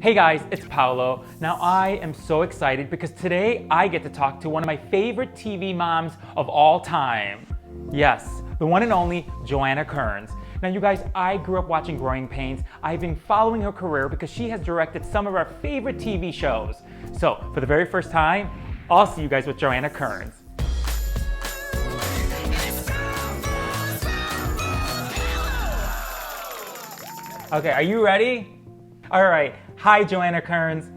Hey guys, it's Paolo. Now I am so excited because today I get to talk to one of my favorite TV moms of all time. Yes, the one and only Joanna Kerns. Now you guys, I grew up watching Growing Pains. I've been following her career because she has directed some of our favorite TV shows. So for the very first time, I'll see you guys with Joanna Kerns. Okay, are you ready? All right. Hi, Joanna Kerns.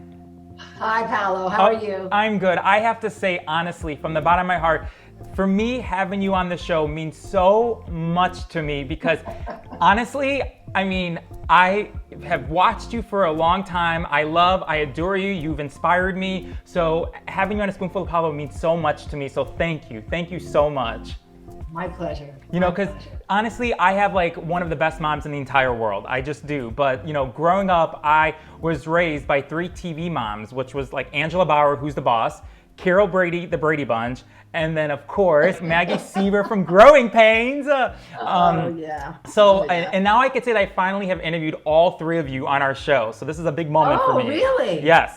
Hi, Paolo. How are you? I'm good. I have to say, honestly, from the bottom of my heart, for me, having you on the show means so much to me because, honestly, I have watched you for a long time. I adore you. You've inspired me. So having you on A Spoonful of Paolo means so much to me. So thank you. Thank you so much. My pleasure. You know, because honestly, I have like one of the best moms in the entire world. I just do. But, you know, growing up, I was raised by 3 TV moms, which was like Angela Bauer, who's the boss, Carol Brady, the Brady Bunch, and then, of course, Maggie Seaver from Growing Pains. Yeah. So, and now I can say that I finally have interviewed all 3 of you on our show. So this is a big moment for me. Oh, really? Yes.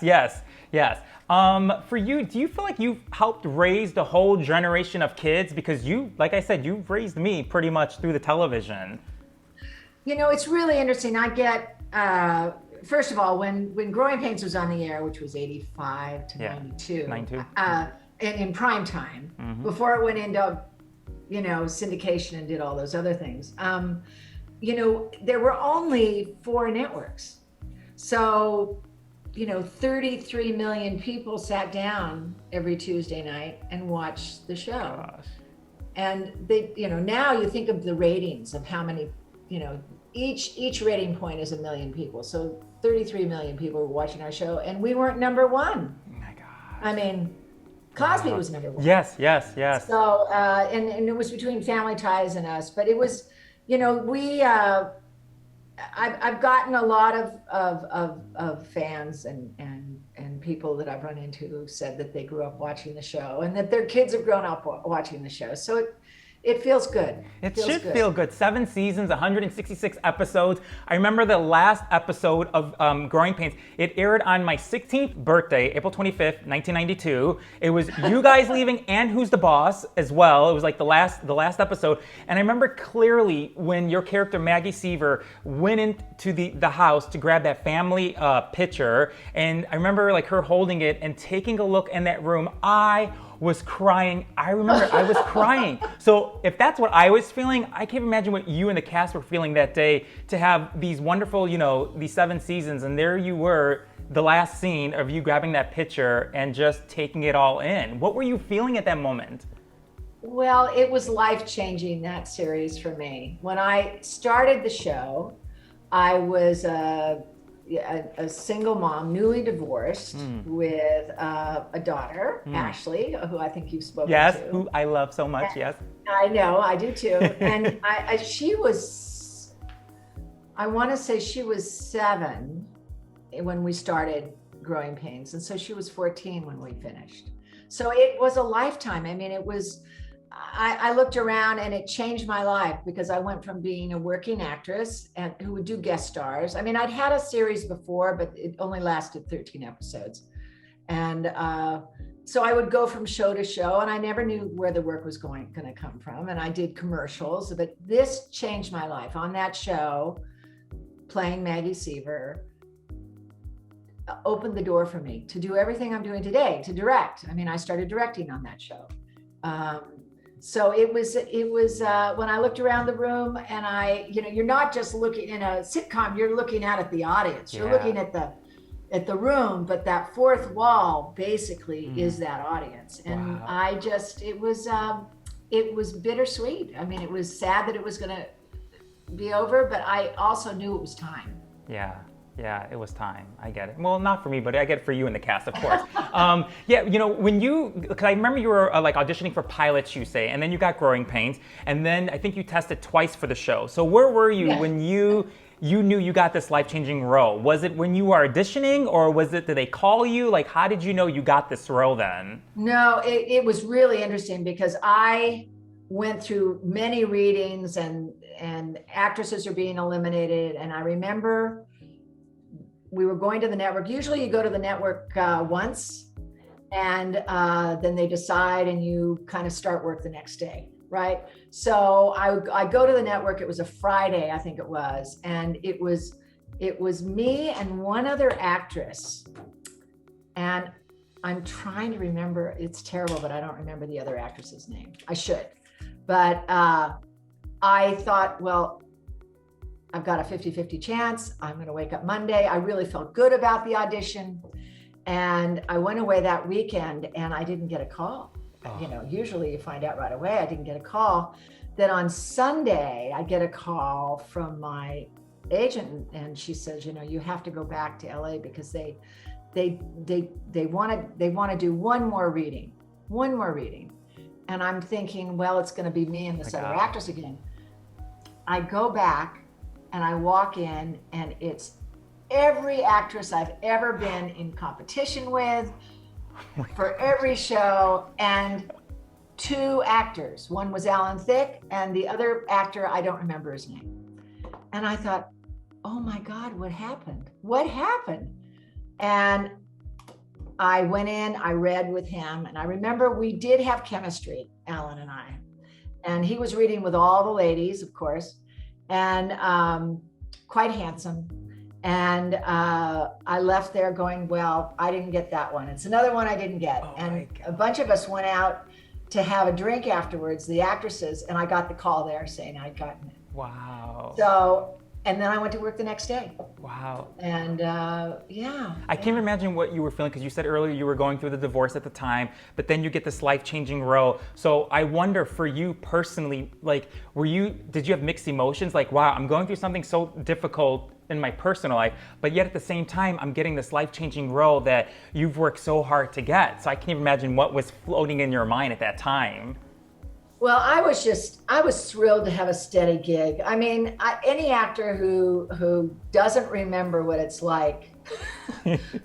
For you, do you feel like you've helped raise the whole generation of kids? Because you, like I said, you've raised me pretty much through the television. You know, it's really interesting. I get, first of all, when Growing Pains was on the air, which was 85 to 92. 92. And in prime time, before it went into, you know, syndication and did all those other things, you know, there were only 4 networks. So, you know, 33 million people sat down every Tuesday night and watched the show. Gosh. And they, you know, now you think of the ratings of how many, you know, each rating point is 1 million people. So 33 million people were watching our show, and we weren't number 1. Oh my God. I mean, Cosby was number 1. Yes. So, and it was between Family Ties and us, but it was, you know, I've gotten a lot of fans and people that I've run into who said that they grew up watching the show and that their kids have grown up watching the show. So it feels good. It should feel good. 7 seasons, 166 episodes. I remember the last episode of Growing Pains. It aired on my 16th birthday, April 25th, 1992. It was you guys leaving and Who's the Boss as well. It was like the last episode. And I remember clearly when your character Maggie Seaver went into the house to grab that family picture. And I remember like her holding it and taking a look in that room. I was crying. I remember I was crying. So if that's what I was feeling, I can't imagine what you and the cast were feeling that day to have these wonderful, you know, these 7 seasons, and there you were, the last scene of you grabbing that picture and just taking it all in. What were you feeling at that moment? Well, it was life-changing, that series for me. When I started the show, I was a single mom, newly divorced, with a daughter, Ashley, who I think you've spoken to. Yes, who I love so much, yes. I know, I do too. And she was, I want to say she was 7 when we started Growing Pains. And so she was 14 when we finished. So it was a lifetime. I mean, it was, I looked around and it changed my life because I went from being a working actress and who would do guest stars. I mean, I'd had a series before, but it only lasted 13 episodes. And so I would go from show to show, and I never knew where the work was going to come from. And I did commercials, but this changed my life. On that show, playing Maggie Seaver opened the door for me to do everything I'm doing today, to direct. I mean, I started directing on that show. So it was when I looked around the room and you know, you're not just looking in a sitcom, you're looking out at the audience, you're looking at the room, but that 4th wall basically is that audience. And wow. It was bittersweet. I mean, it was sad that it was going to be over, but I also knew it was time. Yeah, it was time. I get it. Well, not for me, but I get it for you and the cast, of course. Yeah, you know, because I remember you were like auditioning for pilots, you say, and then you got Growing Pains, and then I think you tested twice for the show. So where were you when you knew you got this life-changing role? Was it when you were auditioning, or did they call you? Like, how did you know you got this role then? No, it was really interesting because I went through many readings and actresses are being eliminated, and I remember we were going to the network. Usually you go to the network once, and then they decide and you kind of start work the next day, right? So I go to the network. It was a Friday, I think it was, and it was me and one other actress. And I'm trying to remember, it's terrible, but I don't remember the other actress's name. I should. But I thought, well, I've got a 50-50 chance. I'm going to wake up Monday. I really felt good about the audition. And I went away that weekend and I didn't get a call. Oh. You know, usually you find out right away. I didn't get a call. Then on Sunday, I get a call from my agent and she says, you know, you have to go back to LA because they want to do one more reading. And I'm thinking, well, it's going to be me and this other actress again. I go back and I walk in and it's every actress I've ever been in competition with for every show, and 2 actors. One was Alan Thicke and the other actor, I don't remember his name. And I thought, oh my God, what happened? And I went in, I read with him, and I remember we did have chemistry, Alan and I. And he was reading with all the ladies, of course, and quite handsome. And I left there going, well, I didn't get that one. It's another one I didn't get. Oh, and a bunch of us went out to have a drink afterwards, the actresses, and I got the call there saying I'd gotten it. Wow. So, and then I went to work the next day. Wow. And yeah. I can't imagine what you were feeling, because you said earlier you were going through the divorce at the time, but then you get this life-changing role. So I wonder, for you personally, like, did you have mixed emotions? Like, wow, I'm going through something so difficult in my personal life, but yet at the same time, I'm getting this life-changing role that you've worked so hard to get. So I can't even imagine what was floating in your mind at that time. Well, I was thrilled to have a steady gig. I mean, any actor who doesn't remember what it's like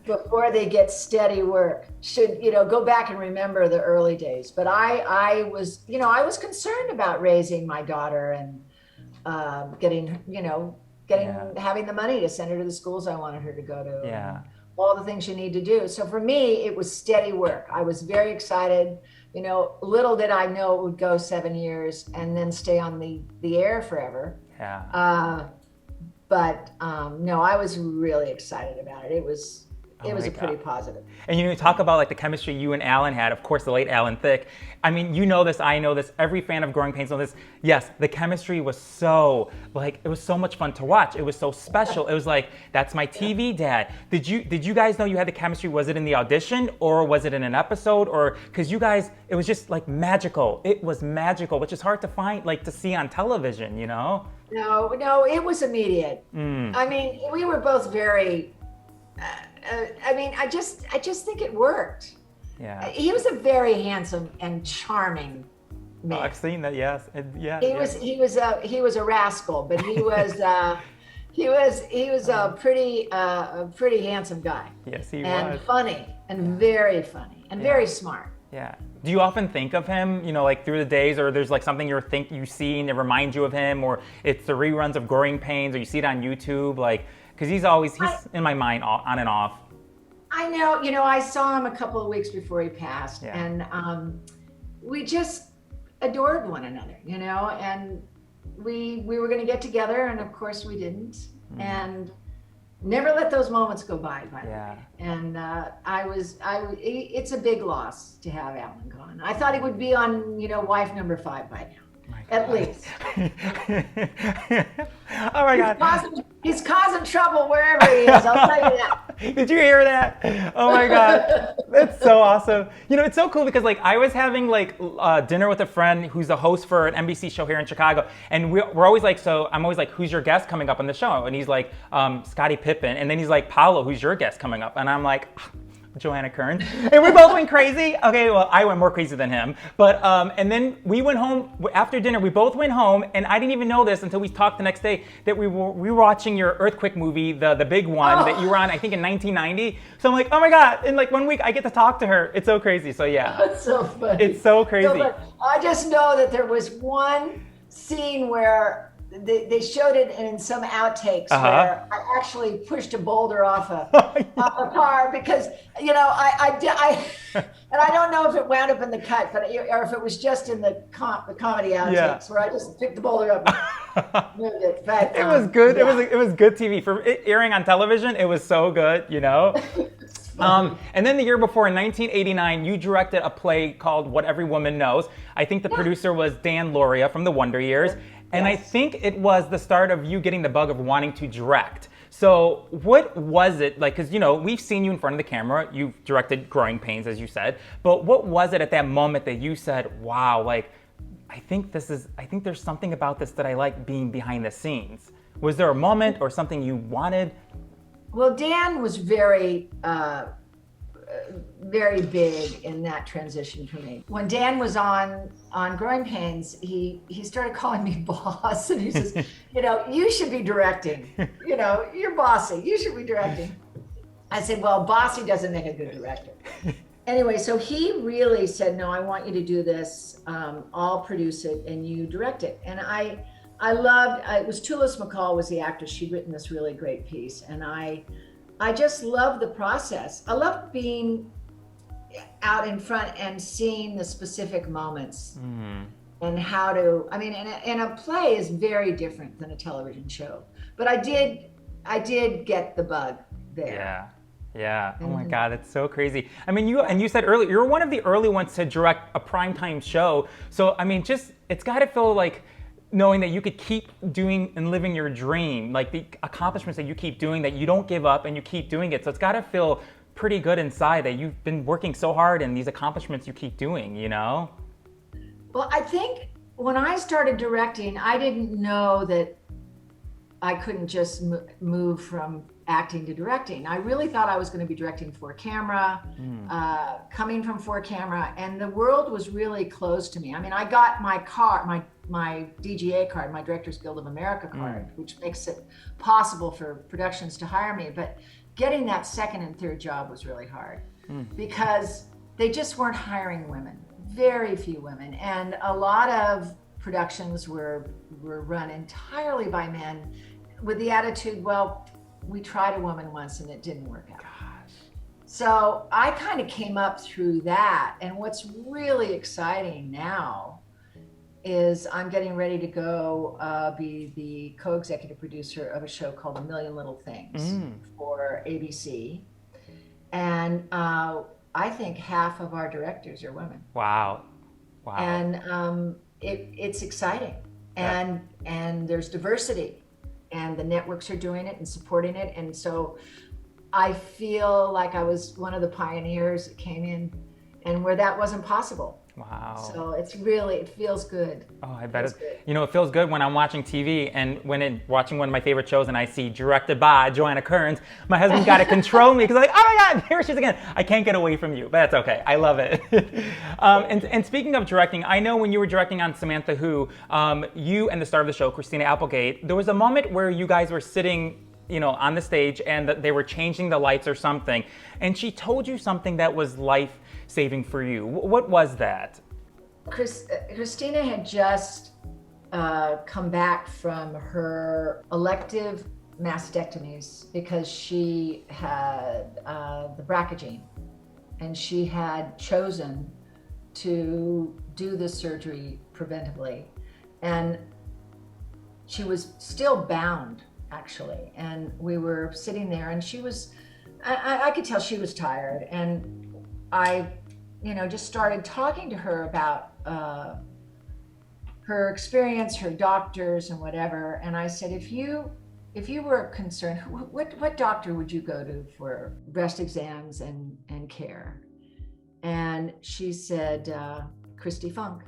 before they get steady work should, go back and remember the early days. But I was concerned about raising my daughter and having the money to send her to the schools I wanted her to go to. Yeah. All the things you need to do. So for me, it was steady work. I was very excited. Little did I know it would go 7 years and then stay on the air forever. Yeah. No, I was really excited about it. It was pretty positive. And you talk about like the chemistry you and Alan had, of course, the late Alan Thicke. I mean, you know this, I know this, every fan of Growing Pains knows this. Yes, the chemistry was so much fun to watch. It was so special. It was like, that's my TV dad. Did you guys know you had the chemistry? Was it in the audition or was it in an episode? Or, because you guys, it was just like magical. It was magical, which is hard to find, like to see on television, No, it was immediate. I mean, we were both very, I just think it worked. Yeah. He was a very handsome and charming man. Oh, I've seen that. Yes. Yeah. He was a rascal, but he was a pretty handsome guy. Yes, he was. And funny and very funny and very smart. Yeah. Do you often think of him, like through the days, or there's like something you see and it reminds you of him, or it's the reruns of Growing Pains, or you see it on YouTube, like, because he's in my mind on and off. I know, I saw him a couple of weeks before he passed, and we just adored one another, and we were going to get together, and of course we didn't, and never let those moments go by the way. And it's a big loss to have Alan gone. I thought he would be on, wife number 5 by now. At least. Oh my God. He's causing trouble wherever he is, I'll tell you that. Did you hear that? Oh my God. That's so awesome. It's so cool because like I was having like dinner with a friend who's a host for an NBC show here in Chicago. And we're always like, so I'm always like, who's your guest coming up on the show? And he's like, Scottie Pippen. And then he's like, Paolo, who's your guest coming up? And I'm like, Joanna Kerns. And we both went crazy. Okay, well, I went more crazy than him. But, and then we went home, after dinner, we both went home, and I didn't even know this until we talked the next day, that we were watching your earthquake movie, the big one that you were on, I think in 1990. So I'm like, oh my God, in like 1 week, I get to talk to her. It's so crazy, so yeah. That's so funny. It's so crazy. I just know that there was one scene where they showed it in some outtakes where I actually pushed a boulder off a car because, you know, and I don't know if it wound up in the cut, but or if it was just in the comedy outtakes where I just picked the boulder up and moved it. But it was good. Yeah. It was good TV for it airing on television. It was so good, you know. And then the year before, in 1989, you directed a play called What Every Woman Knows. I think the producer was Dan Lauria from the Wonder Years. And I think it was the start of you getting the bug of wanting to direct. So what was it like? Because, you know, we've seen you in front of the camera. You've directed Growing Pains, as you said. But what was it at that moment that you said, wow, like, I think there's something about this that I like being behind the scenes. Was there a moment or something you wanted? Well, Dan was very big in that transition for me. When Dan was on Growing Pains, he started calling me boss, and he says, you know, you should be directing. You know, you're bossy. You should be directing. I said, well, bossy doesn't make a good director. Anyway, so he really said, no, I want you to do this. I'll produce it and you direct it. And I loved, it was Toulouse McCall was the actress. She'd written this really great piece. And I just loved the process. I loved being out in front and seeing the specific moments and how to, I mean, and a play is very different than a television show. But I did get the bug there. Yeah. Oh my God, it's so crazy. I mean, you said earlier, you're one of the early ones to direct a primetime show. So, I mean, it's got to feel like knowing that you could keep doing and living your dream, like the accomplishments that you keep doing, that you don't give up and you keep doing it. So it's got to feel pretty good inside that you've been working so hard and these accomplishments you keep doing, you know? Well, I think when I started directing, I didn't know that I couldn't just move from acting to directing. I really thought I was going to be directing for camera, coming from for camera, and the world was really closed to me. I mean, I got my DGA card, my Directors Guild of America card, which makes it possible for productions to hire me. But getting that second and third job was really hard because they just weren't hiring women, very few women. And a lot of productions were run entirely by men with the attitude, well, we tried a woman once and it didn't work out. Gosh. So I kind of came up through that. And what's really exciting now is I'm getting ready to go be the co-executive producer of a show called A Million Little Things for ABC. And I think half of our directors are women. Wow. And it's exciting. And there's diversity. And the networks are doing it and supporting it. And so I feel like I was one of the pioneers that came in and where that wasn't possible. Wow. So it feels good. Oh, I bet it feels good when I'm watching TV and watching one of my favorite shows and I see directed by Joanna Kerns. My husband's got to control me because I'm like, oh my God, here she is again. I can't get away from you, but that's okay. I love it. And speaking of directing, I know when you were directing on Samantha Who, you and the star of the show, Christina Applegate, there was a moment where you guys were sitting, you know, on the stage and they were changing the lights or something, and she told you something that was life-saving for you. What was that? Christina had just come back from her elective mastectomies because she had the BRCA gene, and she had chosen to do this surgery preventively, and she was still bound, actually. And we were sitting there, and I could tell she was tired, and I, just started talking to her about her experience, her doctors and whatever. And I said, if you were concerned, what doctor would you go to for breast exams and care? And she said, Christy Funk.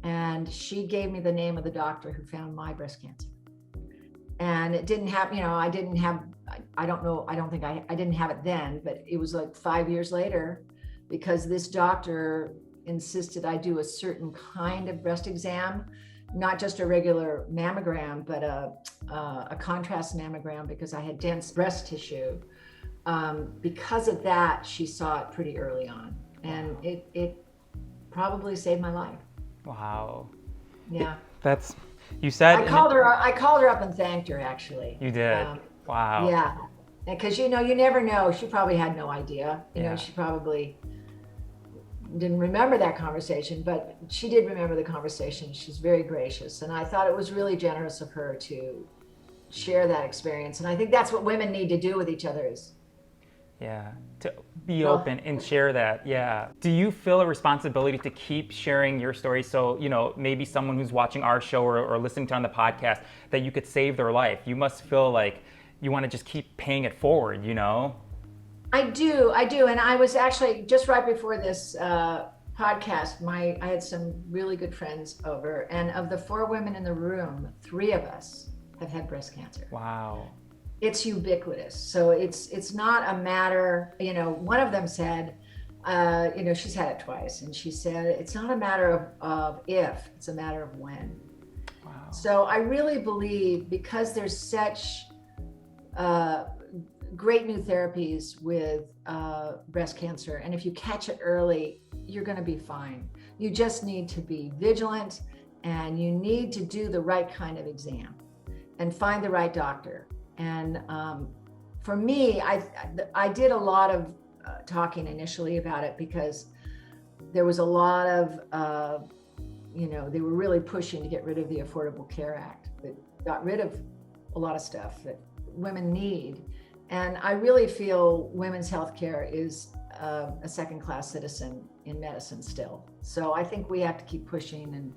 And she gave me the name of the doctor who found my breast cancer. And it didn't have, I didn't have it then, but it was like 5 years later, because this doctor insisted I do a certain kind of breast exam, not just a regular mammogram, but a contrast mammogram, because I had dense breast tissue. Because of that, she saw it pretty early on, and it probably saved my life. Wow. Yeah. You said I called her up and thanked her, actually. You did. Wow. Yeah, because you never know. She probably had no idea. Yeah. She probably didn't remember that conversation, but she did remember the conversation. She's very gracious, and I thought it was really generous of her to share that experience. And I think that's what women need to do with each other is. Yeah, to be open and share that. Yeah. Do you feel a responsibility to keep sharing your story? So, maybe someone who's watching our show or listening to on the podcast, that you could save their life. You must feel like you want to just keep paying it forward, I do. And I was actually, just right before this podcast, I had some really good friends over, and of the 4 women in the room, 3 of us have had breast cancer. Wow. It's ubiquitous. So it's not a matter, one of them said, she's had it twice, and she said, it's not a matter of if, it's a matter of when. Wow. So I really believe, because there's such great new therapies with breast cancer, and if you catch it early, you're going to be fine. You just need to be vigilant, and you need to do the right kind of exam and find the right doctor. And for me, I did a lot of talking initially about it, because there was a lot of, they were really pushing to get rid of the Affordable Care Act that got rid of a lot of stuff that women need. And I really feel women's health care is a second-class citizen in medicine still. So I think we have to keep pushing and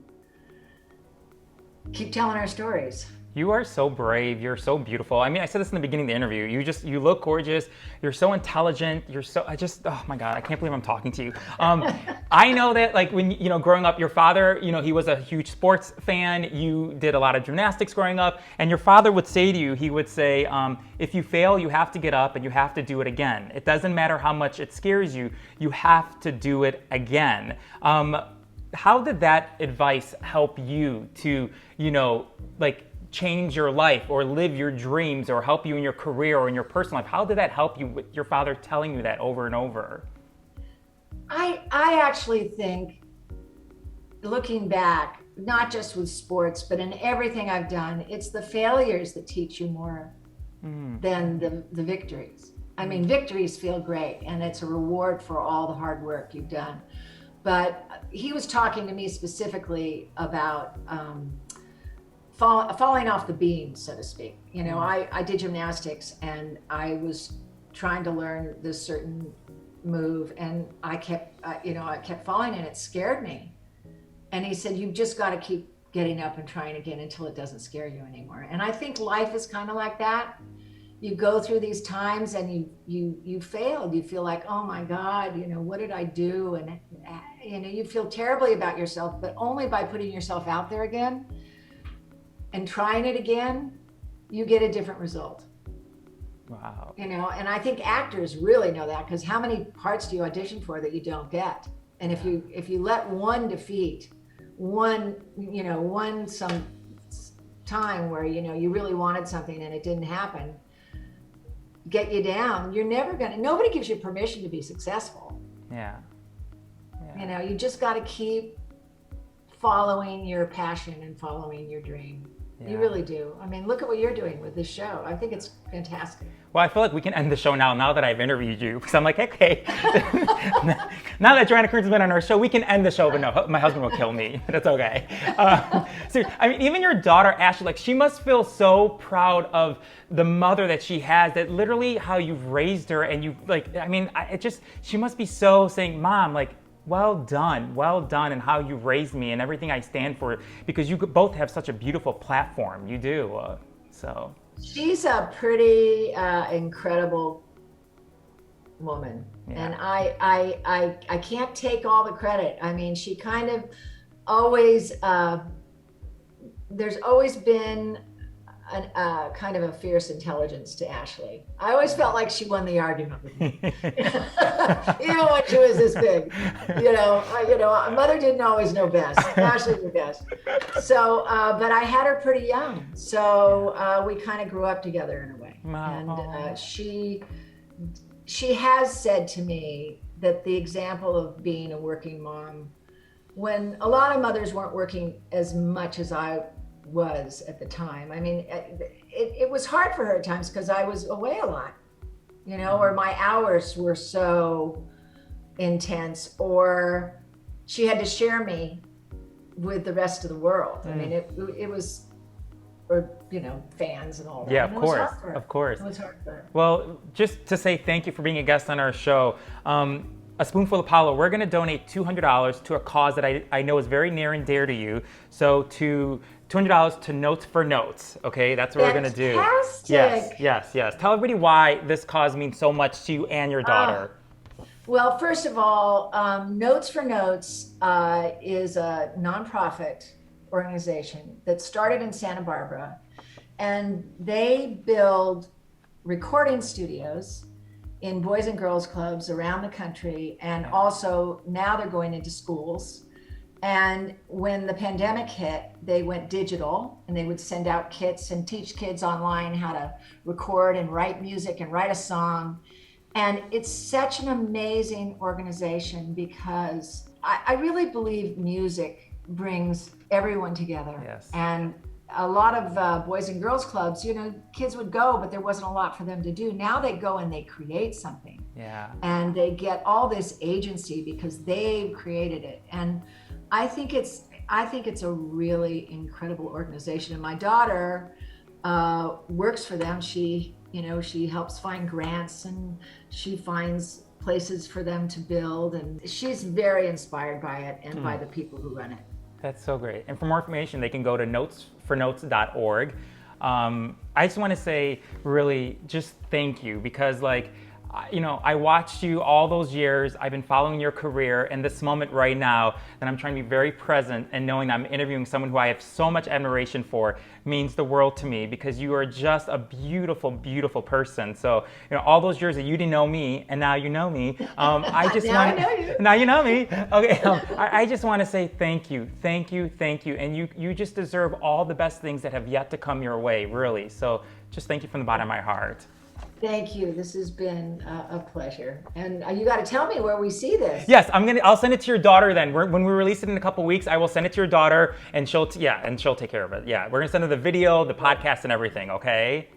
keep telling our stories. You are so brave. You're so beautiful. I mean, I said this in the beginning of the interview. You look gorgeous. You're so intelligent. Oh my God, I can't believe I'm talking to you. I know that, like, when, growing up, your father, he was a huge sports fan. You did a lot of gymnastics growing up, and your father would say to you, he would say, if you fail, you have to get up and you have to do it again. It doesn't matter how much it scares you, you have to do it again. How did that advice help you to, change your life or live your dreams, or help you in your career or in your personal life? How did that help you with your father telling you that over and over? I actually think, looking back, not just with sports, but in everything I've done, it's the failures that teach you more than the victories. I mean, victories feel great, and it's a reward for all the hard work you've done. But he was talking to me specifically about falling off the beam, so to speak. I did gymnastics, and I was trying to learn this certain move, and I kept falling, and it scared me. And he said, you've just got to keep getting up and trying again until it doesn't scare you anymore. And I think life is kind of like that. You go through these times, and you failed. You feel like, oh my God, what did I do? And you feel terribly about yourself, but only by putting yourself out there again and trying it again, you get a different result. Wow. And I think actors really know that, because how many parts do you audition for that you don't get? And if you let one defeat, one some time where you really wanted something and it didn't happen, get you down, nobody gives you permission to be successful. Yeah. You just got to keep following your passion and following your dream. Yeah. You really do. I mean, look at what you're doing with this show. I think it's fantastic. Well, I feel like we can end the show now that I've interviewed you, because I'm like, okay, now that Joanna Kerns has been on our show, we can end the show, but no, my husband will kill me. That's okay. So, I mean, even your daughter, Ashley, like, she must feel so proud of the mother that she has, that literally how you've raised her, and she must be so saying, Mom, like, well done, and how you raised me and everything I stand for, because you both have such a beautiful platform. You do. So she's a pretty incredible woman. Yeah. And I can't take all the credit. I mean, she kind of always, there's always been kind of a fierce intelligence to Ashley. I always felt like she won the argument with me, even when she was this big. Mother didn't always know best. Ashley knew best. So, but I had her pretty young, so we kind of grew up together in a way. And she has said to me that the example of being a working mom, when a lot of mothers weren't working as much as I was at the time. I mean, it was hard for her at times because I was away a lot, you know, or my hours were so intense, or she had to share me with the rest of the world. I mean, it was, or, you know, fans and all that. Yeah, And of it was course, hard for her. of course. It was hard for her. Well, just to say thank you for being a guest on our show. A Spoonful of Apollo, we're going to donate $200 to a cause that I know is very near and dear to you. So to $200 to Notes for Notes, okay? That's what we're going to do. Fantastic. Yes. Tell everybody why this cause means so much to you and your daughter. Well, first of all, Notes for Notes is a nonprofit organization that started in Santa Barbara, and they build recording studios in boys and girls clubs around the country, and also now they're going into schools. And when the pandemic hit, they went digital, and they would send out kits and teach kids online how to record and write music and write a song. And it's such an amazing organization because I really believe music brings everyone together. Yes. And a lot of boys and girls clubs, you know, kids would go, but there wasn't a lot for them to do. Now they go and they create something. Yeah. And they get all this agency because they've created it. And I think it's a really incredible organization. And my daughter works for them. She helps find grants, and she finds places for them to build. And she's very inspired by it and by the people who run it. That's so great. And for more information, they can go to notesfornotes.org. I just want to say, really, just thank you, because I watched you all those years. I've been following your career, and this moment right now that I'm trying to be very present and knowing I'm interviewing someone who I have so much admiration for means the world to me, because you are just a beautiful, beautiful person. So, all those years that you didn't know me, and now you know me. I just Now I know you. Now you know me. Okay. I just want to say thank you, and you just deserve all the best things that have yet to come your way, really. So, just thank you from the bottom of my heart. Thank you. This has been a pleasure. And you got to tell me where we see this. Yes, I'll send it to your daughter then. When we release it in a couple weeks, I will send it to your daughter, and she'll take care of it. Yeah, we're gonna send her the video, the podcast, and everything. Okay.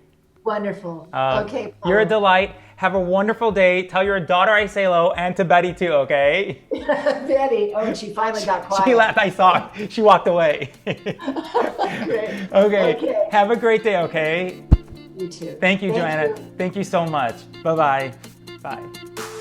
Wonderful. Okay. Paul. You're a delight. Have a wonderful day. Tell your daughter I say hello, and to Betty too. Okay. Betty. Oh, she finally got quiet. She laughed. I saw it. She walked away. Great. Okay. Have a great day. Okay. You too. Thank you, Joanna. Thank you so much. Bye-bye. Bye.